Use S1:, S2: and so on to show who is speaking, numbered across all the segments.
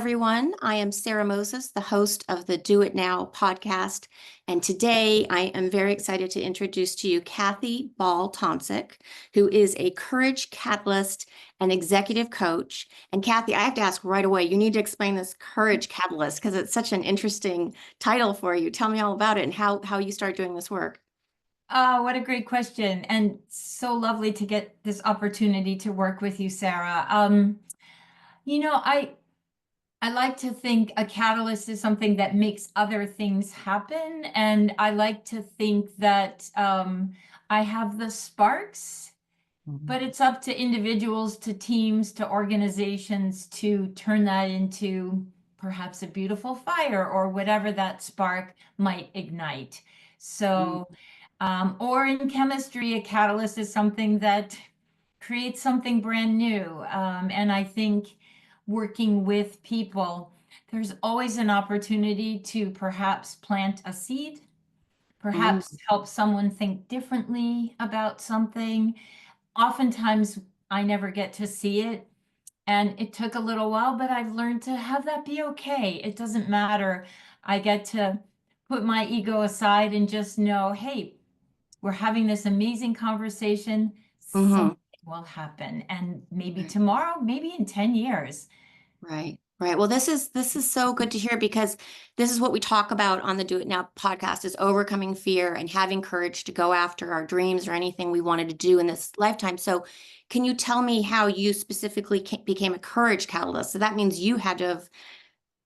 S1: everyone. I am Sara Moses, the host of the Do It Now podcast. And today I am very excited to introduce to you Kathy Ball-Toncic, who is a courage catalyst and executive coach. And Kathy, I have to ask right away, you need to explain this courage catalyst because it's such an interesting title for you. Tell me all about it and how you started doing this work.
S2: What a great question. And so lovely to get this opportunity to work with you, Sarah. You know, I I like to think a catalyst is something that makes other things happen. And I like to think that I have the sparks, but it's up to individuals, to teams, to organizations to turn that into perhaps a beautiful fire or whatever that spark might ignite.
S1: Mm,
S2: So, or in chemistry, a catalyst is something that creates something brand new. And I think working with people, there's always an opportunity to perhaps plant a seed,
S1: mm,
S2: perhaps help someone think differently about something. Oftentimes, I never get to see it. And it took a little while, but I've learned to have that be okay. It doesn't matter. I get to put my ego aside and just know, hey, we're having this amazing conversation.
S1: mhm.
S2: Something will happen. And maybe
S1: Right.
S2: tomorrow, maybe in 10 years.
S1: Right, right. Well, this is so good to hear because this is what we talk about on the Do It Now podcast is overcoming fear and having courage to go after our dreams or anything we wanted to do in this lifetime. So, can you tell me how you specifically became a courage catalyst? So that means you had to have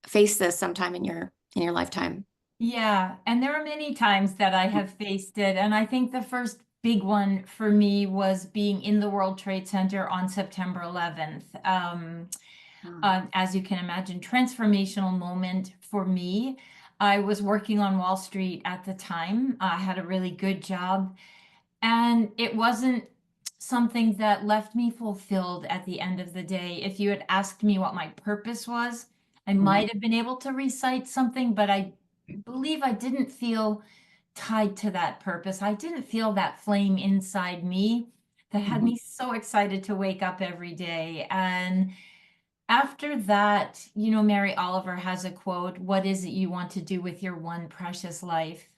S1: faced this sometime in your lifetime.
S2: Yeah, and there are many times that I have faced it. And I think the first big one for me was being in the World Trade Center on September 11th.
S1: Mm,
S2: As you can imagine, transformational moment for me. I was working on Wall Street at the time. I had a really good job, and it wasn't something that left me fulfilled at the end of the day. If you had asked me what my purpose was, I
S1: mm,
S2: might have been able to recite something, but I believe I didn't feel tied to that purpose. I didn't feel that flame inside me that had
S1: mhm,
S2: me so excited to wake up every day. And after that, Mary Oliver has a quote, "What is it you want to do with your one precious life?"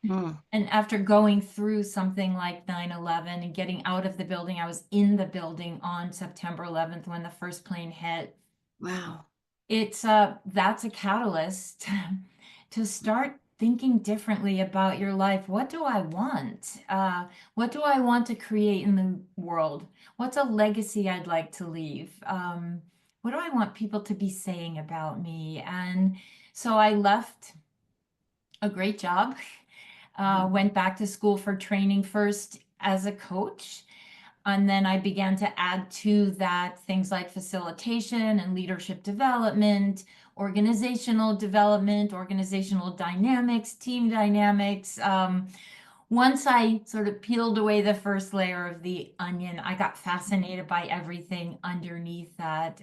S1: mm.
S2: And after going through something like 9/11 and getting out of the building, I was in the building on September 11th when the first plane hit.
S1: Wow.
S2: That's a catalyst to start thinking differently about your life. What do I want? What do I want to create in the world? What's a legacy I'd like to leave? What do I want people to be saying about me? And so I left a great job,
S1: Mhm.
S2: went back to school for training first as a coach. And then I began to add to that things like facilitation and leadership development, organizational dynamics, team dynamics. Once I sort of peeled away the first layer of the onion, I got fascinated by everything underneath that.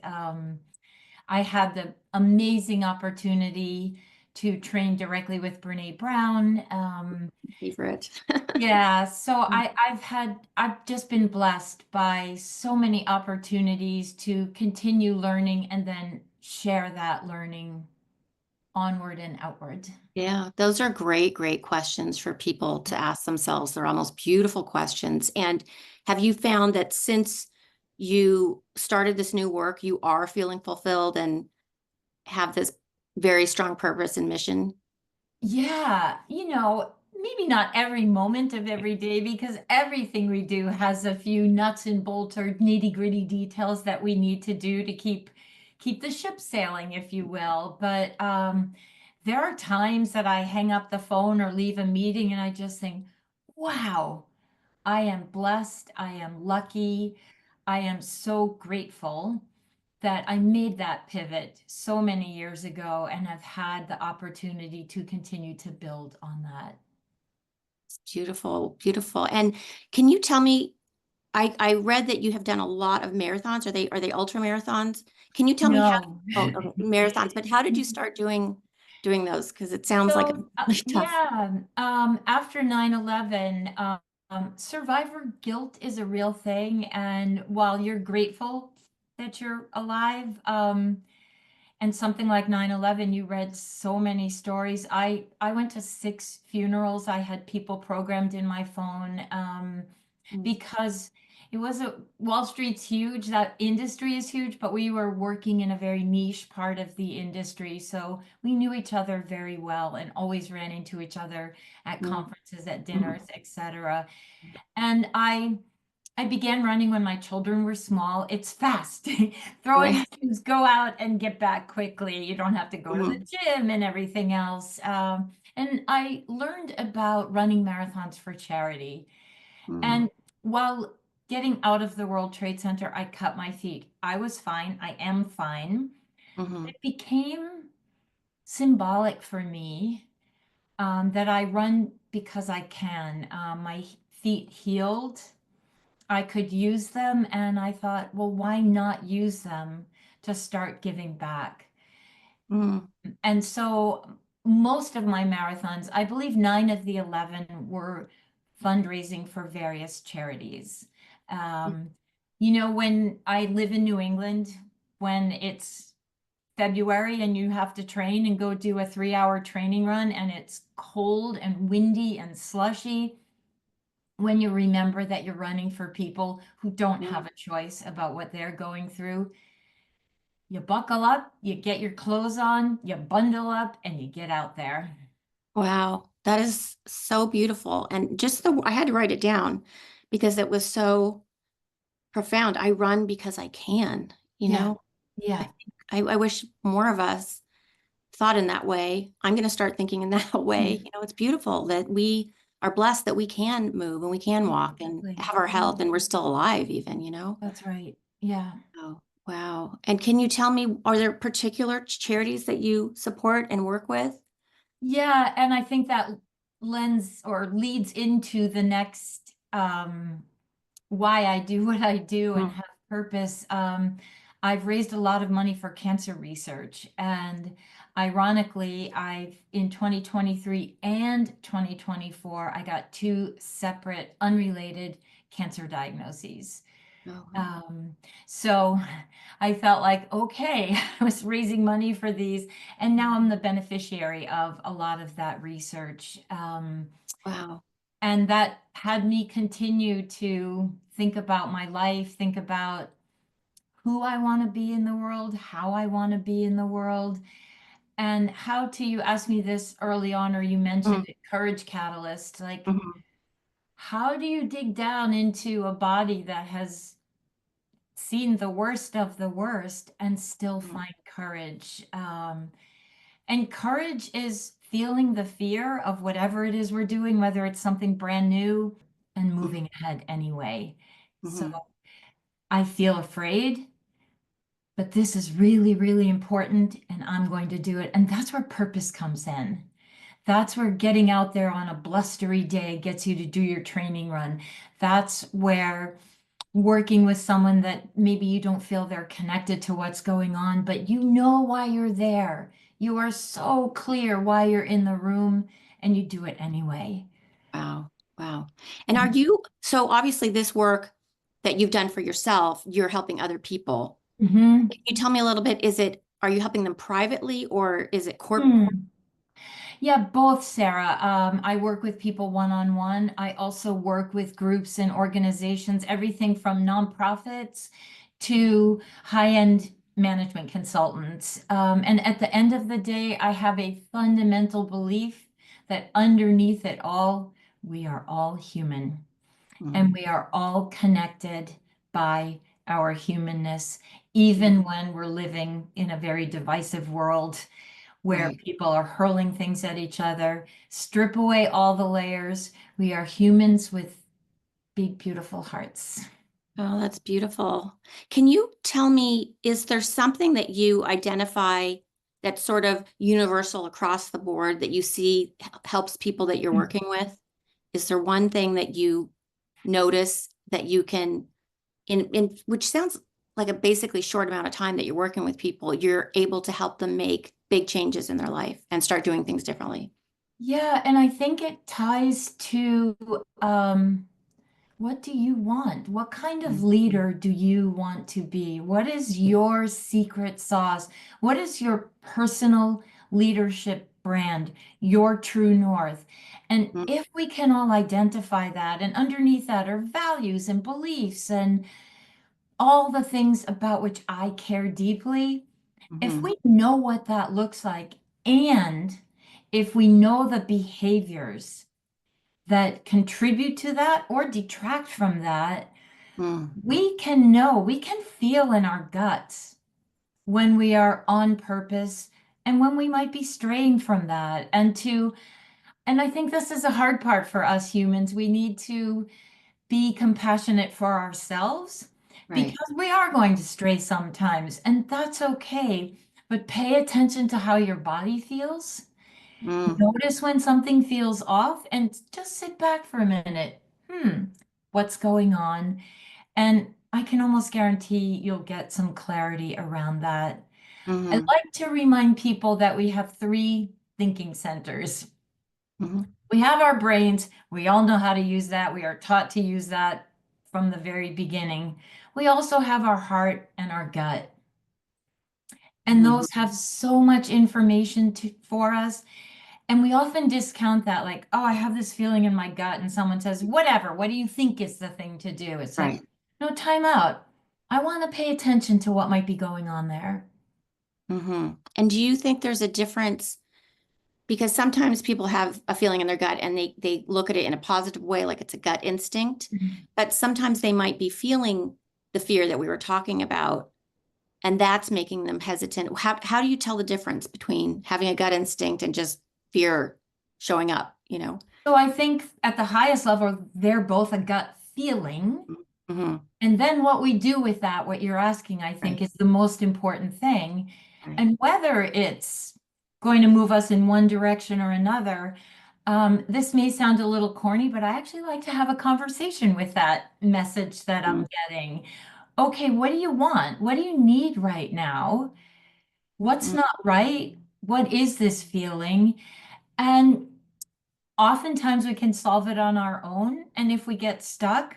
S2: I had the amazing opportunity to train directly with Brene Brown.
S1: Favorite.
S2: Yeah, so I've just been blessed by so many opportunities to continue learning and then share that learning onward and outward.
S1: Yeah, those are great, great questions for people to ask themselves. They're almost beautiful questions. And have you found that since you started this new work, you are feeling fulfilled and have this very strong purpose and mission?
S2: Yeah, maybe not every moment of every day because everything we do has a few nuts and bolts or nitty-gritty details that we need to do to keep the ship sailing, if you will. But there are times that I hang up the phone or leave a meeting and I just think, wow, I am blessed, I am lucky, I am so grateful that I made that pivot so many years ago and have had the opportunity to continue to build on that.
S1: It's beautiful, beautiful. And can you tell me, I read that you have done a lot of marathons. Are they ultra marathons? Can you tell me how,
S2: No.
S1: oh, okay, marathons, but how did you start doing those? Because it sounds like
S2: So,
S1: a really tough.
S2: yeah, after 9/11, survivor guilt is a real thing. And while you're grateful that you're alive, And something like 9/11, you read so many stories. I went to 6 funerals. I had people programmed in my phone,
S1: Mm.
S2: because it was a Wall Street's huge, that industry is huge, but we were working in a very niche part of the industry. So we knew each other very well and always ran into each other at
S1: Mm.
S2: conferences, at
S1: Mm.
S2: dinners, etc. And I began running when my children were small. It's fast. Throw in
S1: Right.
S2: the shoes, go out and get back quickly. You don't have to go to the
S1: Mhm.
S2: gym and everything else. And I learned about running marathons for charity.
S1: Mm.
S2: And while getting out of the World Trade Center, I cut my feet. I was fine. I am fine.
S1: Mhm.
S2: It became symbolic for me, that I run because I can. My feet healed. I could use them, and I thought, well, why not use them to start giving back?
S1: Mm.
S2: And so most of my marathons, I believe 9 of the 11 were fundraising for various charities. Um, when I live in New England, when it's February and you have to train and go do a 3-hour training run and it's cold and windy and slushy, when you remember that you're running for people who don't
S1: Mm.
S2: have a choice about what they're going through, you buckle up, you get your clothes on, you bundle up, and you get out there.
S1: Wow, that is so beautiful. And just I had to write it down because it was so profound. I run because I can, you
S2: Yeah,
S1: know? I
S2: yeah.
S1: think I wish more of us thought in that way. I'm going to start thinking in that way.
S2: Mm.
S1: It's beautiful that we are blessed that we can move and we can walk and
S2: Exactly.
S1: have our health and we're still alive even.
S2: That's right. Yeah.
S1: Oh, wow. And can you tell me, are there particular charities that you support and work with?
S2: Yeah, and I think that lends or leads into the next, why I do what I do and
S1: Mm.
S2: have purpose. I've raised a lot of money for cancer research, and ironically, I've in 2023 and 2024, I got two separate, unrelated cancer diagnoses.
S1: Oh, wow.
S2: Um, so I felt like, okay, I was raising money for these, and now I'm the beneficiary of a lot of that research.
S1: Wow.
S2: And that had me continue to think about my life, think about who I want to be in the world, how I want to be in the world, and how to, you asked me this early on, or you mentioned
S1: Mm.
S2: it, courage catalyst. Like,
S1: Mhm.
S2: how do you dig down into a body that has seen the worst of the worst and still
S1: Mm.
S2: find courage? And courage is feeling the fear of whatever it is we're doing, whether it's something brand new, and
S1: Mhm.
S2: moving ahead anyway. So
S1: Mhm.
S2: I feel afraid, but this is really, really important, and I'm going to do it. And that's where purpose comes in. That's where getting out there on a blustery day gets you to do your training run. That's where working with someone that maybe you don't feel they're connected to what's going on, but you know why you're there. You are so clear why you're in the room, and you do it anyway.
S1: Wow. Wow. And so obviously this work that you've done for yourself, you're helping other people.
S2: Mhm.
S1: Can you tell me a little bit, are you helping them privately or is it corporate?
S2: Hmm. Yeah, both, Sarah. I work with people one-on-one. I also work with groups and organizations, everything from nonprofits to high-end management consultants. And at the end of the day, I have a fundamental belief that underneath it all, we are all human and
S1: Mm.
S2: we are all connected by our humanness, even when we're living in a very divisive world where
S1: Right.
S2: people are hurling things at each other. Strip away all the layers. We are humans with big, beautiful hearts.
S1: Oh, that's beautiful. Can you tell me, is there something that you identify that's sort of universal across the board that you see helps people that you're working with? Is there one thing that you notice that you can, in which sounds like a basically short amount of time that you're working with people, you're able to help them make big changes in their life and start doing things differently?
S2: Yeah, and I think it ties to What do you want? What kind of leader do you want to be? What is your secret sauce? What is your personal leadership brand, your true north? And
S1: Mm-hmm.
S2: if we can all identify that, and underneath that are values and beliefs and all the things about which I care deeply, if
S1: Mm-hmm.
S2: we know what that looks like, and if we know the behaviors that contribute to that or detract from that, we can know, we can feel in our guts when we are on purpose and when we might be straying from that. And I think this is a hard part for us humans. We need to be compassionate for ourselves
S1: Right.
S2: because we are going to stray sometimes, and that's okay. But pay attention to how your body feels.
S1: Mm,
S2: Notice when something feels off and just sit back for a minute. What's going on? And I can almost guarantee you'll get some clarity around that. I
S1: mm-hmm.
S2: like to remind people that we have three thinking centers.
S1: Mm-hmm.
S2: We have our brains. We all know how to use that. We are taught to use that from the very beginning. We also have our heart and our gut. And
S1: Mm-hmm.
S2: those have so much information for us. And we often discount that, like, oh, I have this feeling in my gut. And someone says, whatever, what do you think is the thing to do? It's like,
S1: Right.
S2: no, time out. I want to pay attention to what might be going on there.
S1: Mm-hmm. And do you think there's a difference? Because sometimes people have a feeling in their gut and they look at it in a positive way, like it's a gut instinct,
S2: Mhm.
S1: but sometimes they might be feeling the fear that we were talking about, and that's making them hesitant. How do you tell the difference between having a gut instinct and just fear showing up, you know?
S2: So I think at the highest level, they're both a gut feeling.
S1: Mm-hmm.
S2: And then what we do with that, what you're asking, I think,
S1: Right.
S2: is the most important thing.
S1: Right.
S2: And whether it's going to move us in one direction or another, this may sound a little corny, but I actually like to have a conversation with that message that I'm getting. Okay, what do you want? What do you need right now? What's
S1: Mm-hmm.
S2: not right? What is this feeling? And oftentimes we can solve it on our own. And if we get stuck,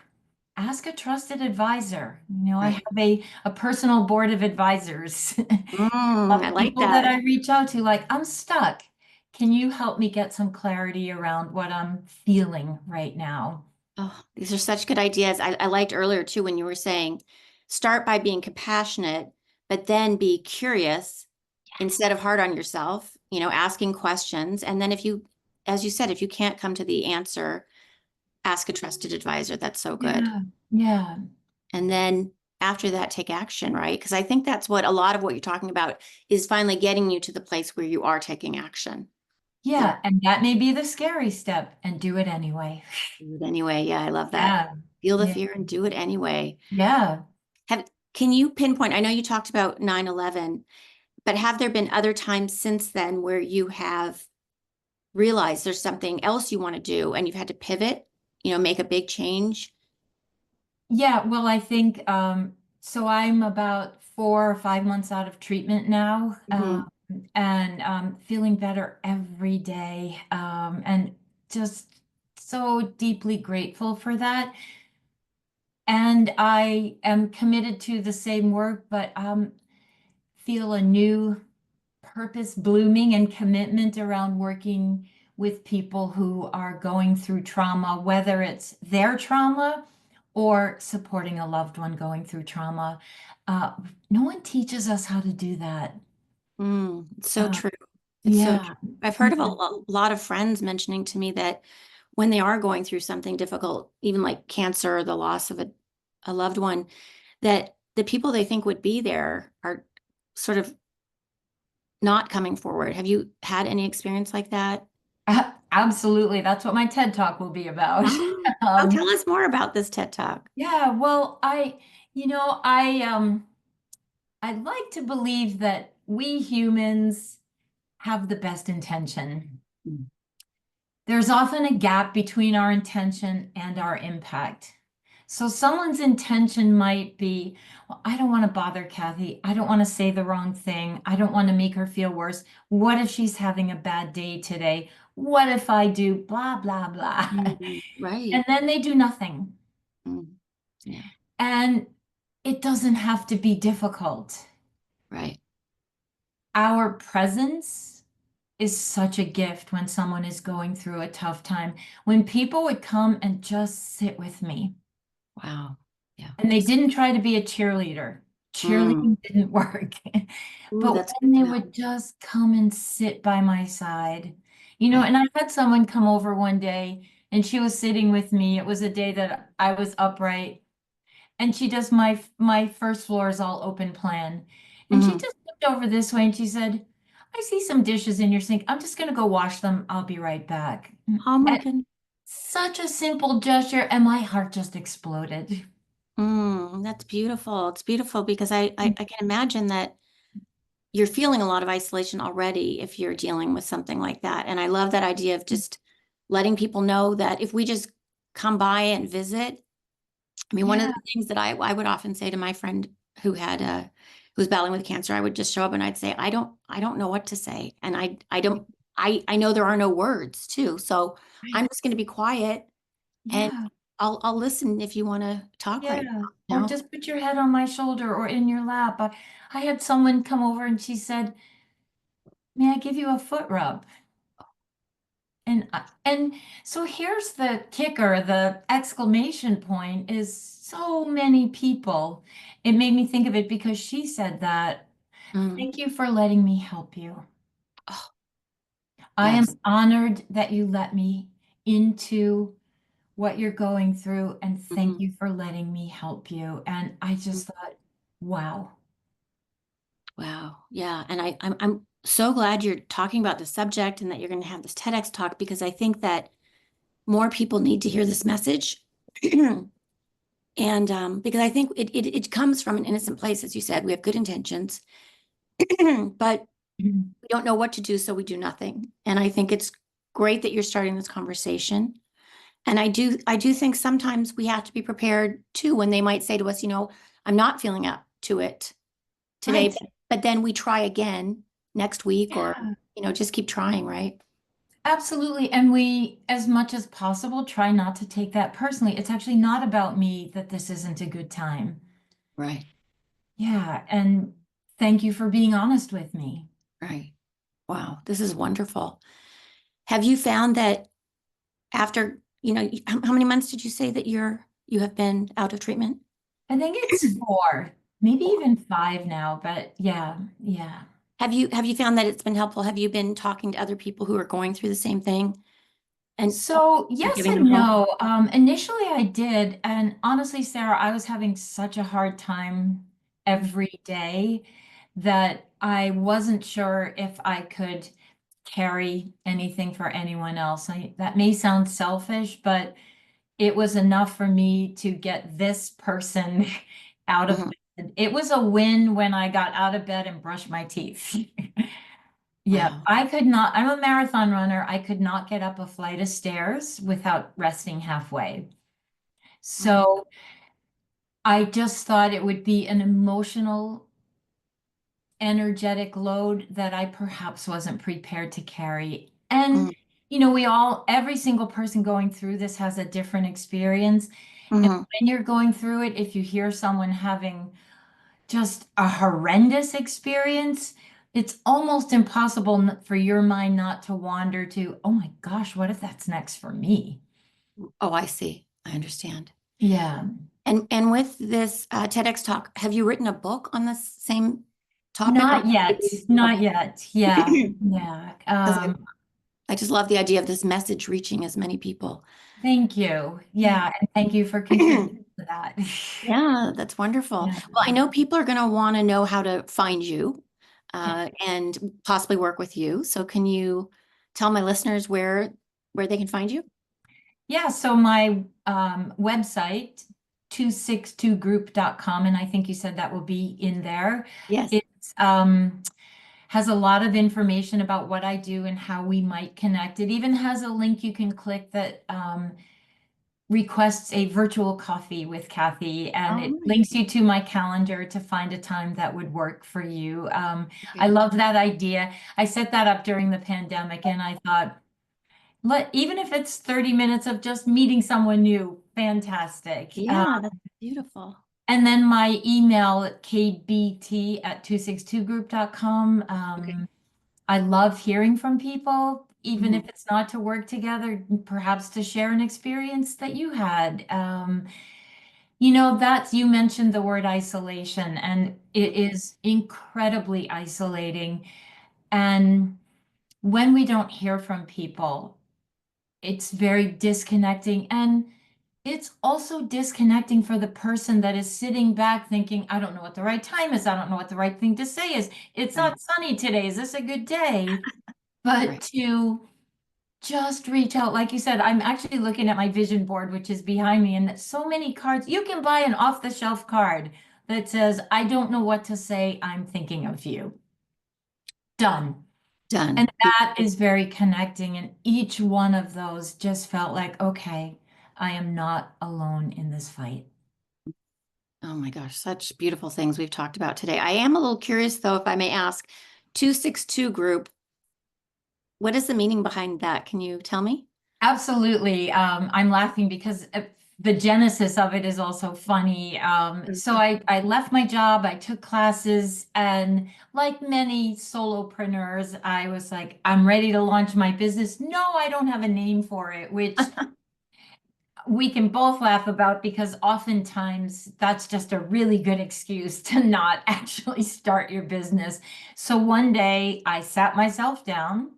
S2: ask a trusted advisor. I
S1: Right.
S2: have a personal board of advisors of
S1: I like
S2: people that
S1: that.
S2: I reach out to, like, I'm stuck. Can you help me get some clarity around what I'm feeling right now?
S1: Oh, these are such good ideas. I liked earlier too when you were saying start by being compassionate, but then be curious instead of hard on yourself, asking questions. And then if you, as you said, if you can't come to the answer, ask a trusted advisor. That's so good.
S2: Yeah, yeah,
S1: And then after that, take action, right? Because I think that's what a lot of what you're talking about is finally getting you to the place where you are taking action. Yeah.
S2: yeah. And that may be the scary step, and do it anyway.
S1: Do it anyway. Yeah, I love that.
S2: Yeah,
S1: Feel the
S2: yeah,
S1: fear and do it anyway.
S2: yeah.
S1: Can you pinpoint? I know you talked about 9/11, but have there been other times since then where you have realized there's something else you want to do and you've had to pivot, make a big change?
S2: Yeah, well, I think so. I'm about 4 or 5 months out of treatment now,
S1: Hmm.
S2: and feeling better every day, and just so deeply grateful for that. And I am committed to the same work, but feel a new purpose blooming and commitment around working with people who are going through trauma, whether it's their trauma or supporting a loved one going through trauma. Uh, no one teaches us how to do that.
S1: It's so
S2: Uh,
S1: true. It's so true.
S2: yeah.
S1: I've heard of a
S2: Yeah.
S1: lot of friends mentioning to me that when they are going through something difficult, even like cancer or the loss of a loved one, that the people they think would be there are sort of not coming forward. Have you had any experience like that?
S2: Absolutely. That's what my TED Talk will be about.
S1: Oh, oh,
S2: Um,
S1: tell us more about this TED Talk.
S2: yeah, well, I'd like to believe that we humans have the best intention.
S1: Mm.
S2: There's often a gap between our intention and our impact. So someone's intention might be, well, I don't want to bother Kathy. I don't want to say the wrong thing. I don't want to make her feel worse. What if she's having a bad day today? What if I do blah, blah, blah?
S1: Mm,
S2: And
S1: right.
S2: then they do nothing.
S1: Mm. Yeah.
S2: And it doesn't have to be difficult.
S1: Right.
S2: Our presence is such a gift when someone is going through a tough time. When people would come and just sit with me,
S1: Wow. Yeah.
S2: and they
S1: Just.
S2: didn't try to be a cheerleader.
S1: Mm.
S2: Cheerleading didn't work.
S1: Ooh,
S2: But
S1: that's
S2: when
S1: good
S2: they
S1: to know.
S2: would just come and sit by my side,
S1: Right.
S2: and I had someone come over one day and she was sitting with me. It was a day that I was upright, and she does my first floor is all open plan. And she
S1: Hmm.
S2: just looked over this way and she said, I see some dishes in your sink. I'm just gonna go wash them. I'll be right back.
S1: Oh my
S2: And
S1: goodness.
S2: such a simple gesture, and my heart just exploded.
S1: That's beautiful. It's beautiful because I can imagine that you're feeling a lot of isolation already if you're dealing with something like that. And I love that idea of just letting people know that if we just come by and visit. I mean, one of
S2: Yeah,
S1: the things that I would often say to my friend who had who was battling with cancer, I would just show up and I'd say, I don't know what to say. And I don't I know there are no words too. So I'm
S2: right.
S1: just going to be quiet and
S2: Yeah,
S1: I'll listen if you want to talk right
S2: yeah. Or
S1: now.
S2: just put your head on my shoulder or in your lap. I had someone come over and she said, may I give you a foot rub? And so here's the kicker, the exclamation point is so many people. It made me think of it because she said that.
S1: Mm.
S2: Thank you for letting me help you.
S1: Oh,
S2: I
S1: yes.
S2: am honored that you let me into what you're going through, and thank
S1: Mhm.
S2: you for letting me help you. And I
S1: Mhm.
S2: just thought, wow.
S1: Wow. Yeah. And I'm so glad you're talking about the subject and that you're going to have this TEDx talk because I think that more people need to hear this message. And because I think it comes from an innocent place, as you said, we have good intentions, but we don't know what to do, so we do nothing. And I think it's great that you're starting this conversation. And I do think sometimes we have to be prepared too when they might say to us, I'm not feeling up to it today,
S2: Right.
S1: but then we try again next week or,
S2: Yeah,
S1: just keep trying, right?
S2: absolutely. And we, as much as possible, try not to take that personally. It's actually not about me that this isn't a good time.
S1: Right,
S2: Yeah. And thank you for being honest with me.
S1: right. Wow, this is wonderful. Have you found that after, how many months did you say that you have been out of treatment?
S2: I think it's 4, maybe even 5 now, but yeah, yeah.
S1: Have you found that it's been helpful? Have you been talking to other people who are going through the same thing and
S2: So, yes
S1: giving them
S2: and
S1: hope?
S2: no. Initially, I did. And honestly, Sarah, I was having such a hard time
S1: Mm.
S2: every day that I wasn't sure if I could carry anything for anyone else. That may sound selfish, but it was enough for me to get this person out of
S1: Mhm.
S2: bed. It was a win when I got out of bed and brushed my teeth. Yeah,
S1: Wow.
S2: I could not, I'm a marathon runner. I could not get up a flight of stairs without resting halfway.
S1: Oh my,
S2: So I just thought it would be an emotional, energetic load that I perhaps wasn't prepared to carry. And,
S1: mm,
S2: every single person going through this has a different experience. And
S1: mhm.
S2: when you're going through it, if you hear someone having just a horrendous experience, it's almost impossible for your mind not to wander to, oh my gosh, what if that's next for me?
S1: Oh, I see. I understand.
S2: Yeah.
S1: And with this TEDx talk, have you written a book on the same topic or
S2: Not yet. Not yet. Yeah.
S1: okay?
S2: Yeah.
S1: 'Cause I just love the idea of this message reaching as many people.
S2: Thank you.
S1: Yeah.
S2: Yeah. And thank you for contributing to that.
S1: Yeah, that's wonderful.
S2: Yeah.
S1: Well, I know people are going to want to know how to find you
S2: Okay.
S1: and possibly work with you. So can you tell my listeners where they can find you?
S2: Yeah. So my website, 262group.com, and I think you said that will be in there.
S1: Yes.
S2: It's has a lot of information about what I do and how we might connect. It even has a link you can click that requests a virtual coffee with Kathy, and
S1: All
S2: it
S1: right.
S2: links you to my calendar to find a time that would work for you. I
S1: Okay.
S2: love that idea. I set that up during the pandemic, and I thought, even if it's 30 minutes of just meeting someone new fantastic.
S1: Yeah, that's beautiful.
S2: And then my email at kbt@262group.com.
S1: Okay.
S2: I love hearing from people, even
S1: Mhm.
S2: if it's not to work together, perhaps to share an experience that you had. That's you mentioned the word isolation, and it is incredibly isolating. And when we don't hear from people, it's very disconnecting. And it's also disconnecting for the person that is sitting back thinking, I don't know what the right time is. I don't know what the right thing to say is. It's
S1: Right,
S2: not sunny today. Is this a good day? But
S1: right.
S2: to just reach out, like you said, I'm actually looking at my vision board, which is behind me, and so many cards. You can buy an off-the-shelf card that says, I don't know what to say. I'm thinking of you. Done. And
S1: Done.
S2: that is very connecting. And each one of those just felt like, okay, I am not alone in this fight.
S1: Oh my gosh, such beautiful things we've talked about today. I am a little curious though, if I may ask, 262 group, what is the meaning behind that? Can you tell me?
S2: Absolutely. I'm laughing because the genesis of it is also funny. So
S1: Mhm.
S2: I left my job, I took classes, and like many solopreneurs, I was like, I'm ready to launch my business. No, I don't have a name for it, which we can both laugh about because oftentimes that's just a really good excuse to not actually start your business. So one day I sat myself down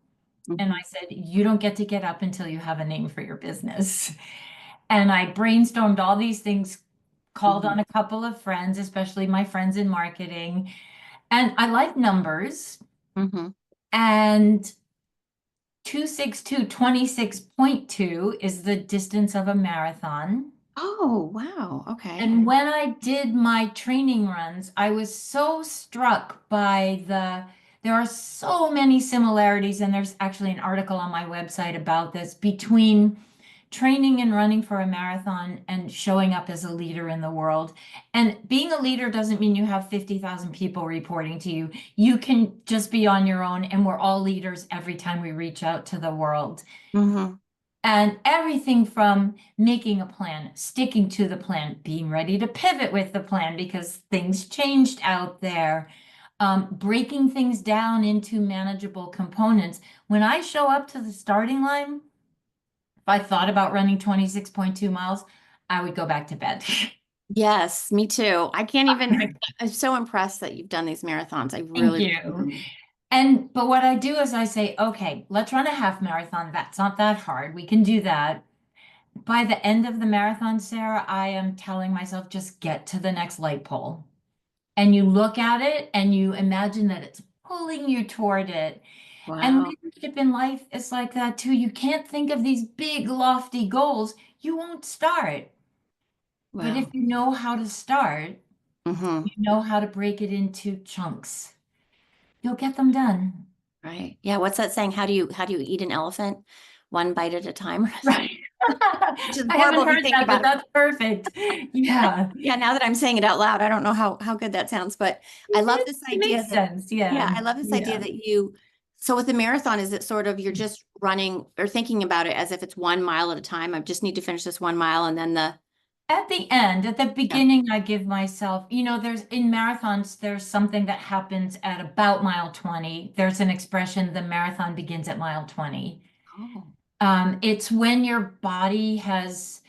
S2: and I
S1: Mhm.
S2: said, you don't get to get up until you have a name for your business. And I brainstormed all these things, called
S1: Mhm.
S2: on a couple of friends, especially my friends in marketing. And I like numbers.
S1: Mhm.
S2: And 262.26.2 is the distance of a marathon.
S1: Oh, wow. Okay.
S2: And when I did my training runs, I was so struck by there are so many similarities, and there's actually an article on my website about this between training and running for a marathon and showing up as a leader in the world. And being a leader doesn't mean you have 50,000 people reporting to you. You can just be on your own, and we're all leaders every time we reach out to the world.
S1: Mhm.
S2: And everything from making a plan, sticking to the plan, being ready to pivot with the plan because things changed out there, breaking things down into manageable components. When I show up to the starting line, if I thought about running 26.2 miles, I would go back to bed.
S1: Yes, me too. I can't even, I'm so impressed that you've done these marathons. I
S2: Thank
S1: really,
S2: you. But what I do is I say, okay, let's run a half marathon. That's not that hard. We can do that. By the end of the marathon, Sarah, I am telling myself, just get to the next light pole. And you look at it and you imagine that it's pulling you toward it. And
S1: wow.
S2: leadership in life is like that too. You can't think of these big, lofty goals. You won't start. But if
S1: Wow.
S2: you know how to start,
S1: Hmm.
S2: you know how to break it into chunks, you'll get them done.
S1: Right. Yeah. What's that saying? How do you eat an elephant? One bite at a time?
S2: Right.
S1: Which is
S2: I haven't
S1: horrible if you
S2: heard
S1: think
S2: that, but
S1: about it.
S2: that's perfect. Yeah.
S1: Yeah, now that I'm saying it out loud, I don't know how good that sounds, but I love this
S2: It
S1: idea
S2: makes
S1: that,
S2: sense.
S1: yeah,
S2: Yeah.
S1: I love this idea
S2: Yeah.
S1: that so with the marathon, is it sort of you're just running or thinking about it as if it's 1 mile at a time? I just need to finish this 1 mile and then
S2: At the end, at the
S1: yeah.
S2: beginning, I give myself, there's in marathons, there's something that happens at about mile 20. There's an expression, the marathon begins at mile 20.
S1: Oh,
S2: It's when your body has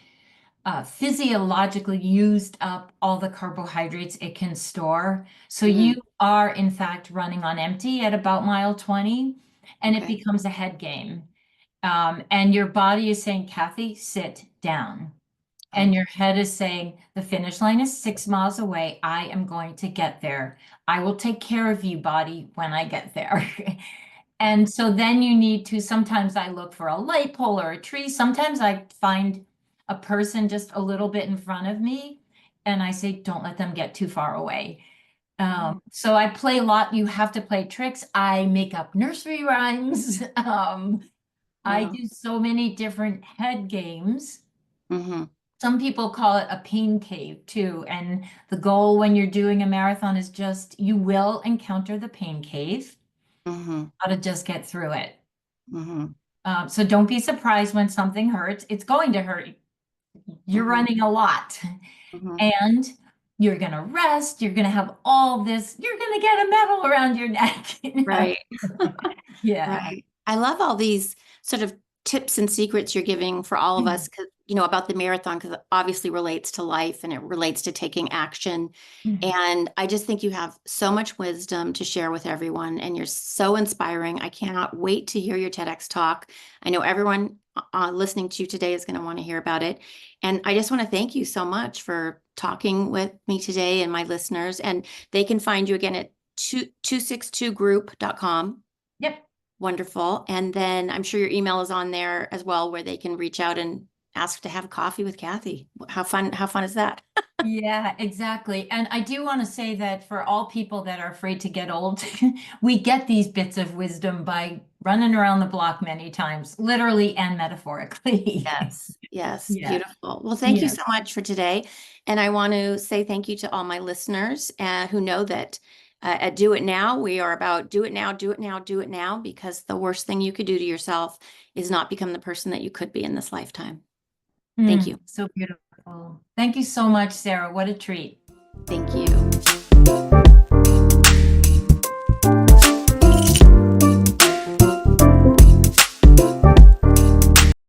S2: physiologically used up all the carbohydrates it can store. So
S1: hmm.
S2: you are, in fact, running on empty at about mile 20, and it
S1: Okay.
S2: becomes a head game. And your body is saying, Kathy, sit down. And
S1: Oh,
S2: your head is saying, the finish line is 6 miles away. I am going to get there. I will take care of you, body, when I get there. And so then you need to, sometimes I look for a light pole or a tree. Sometimes I find a person just a little bit in front of me and I say, don't let them get too far away.
S1: oh,
S2: So I play a lot. You have to play tricks. I make up nursery rhymes. I
S1: wow.
S2: do so many different head games.
S1: Hmm.
S2: Some people call it a pain cave too. And the goal when you're doing a marathon is just you will encounter the pain cave,
S1: Hmm.
S2: how to just get through it.
S1: Hmm.
S2: So don't be surprised when something hurts. It's going to hurt. you're running a lot
S1: Mhm.
S2: and you're going to rest. You're going to have all this. You're going to get a medal around your neck.
S1: Right.
S2: Yeah.
S1: Right. I love all these sort of tips and secrets you're giving for all of us, 'cause, about the marathon, because it obviously relates to life and it relates to taking action.
S2: Mhm.
S1: And I just think you have so much wisdom to share with everyone, and you're so inspiring. I cannot wait to hear your TEDx talk. I know everyone listening to you today is going to want to hear about it. And I just want to thank you so much for talking with me today and my listeners. And they can find you again at 262group.com.
S2: Yep.
S1: Wonderful. And then I'm sure your email is on there as well, where they can reach out and ask to have coffee with Kathy. How fun is that?
S2: Yeah, exactly. And I do want to say that for all people that are afraid to get old, we get these bits of wisdom by running around the block many times, literally and metaphorically.
S1: Yes, yes,
S2: Yeah.
S1: beautiful. Well, thank you
S2: Yeah.
S1: so much for today. And I want to say thank you to all my listeners who know that at Do It Now, we are about do it now, do it now, do it now, because the worst thing you could do to yourself is not become the person that you could be in this lifetime. Thank you.
S2: So beautiful. Thank you so much, Sarah. What a treat.
S1: Thank you.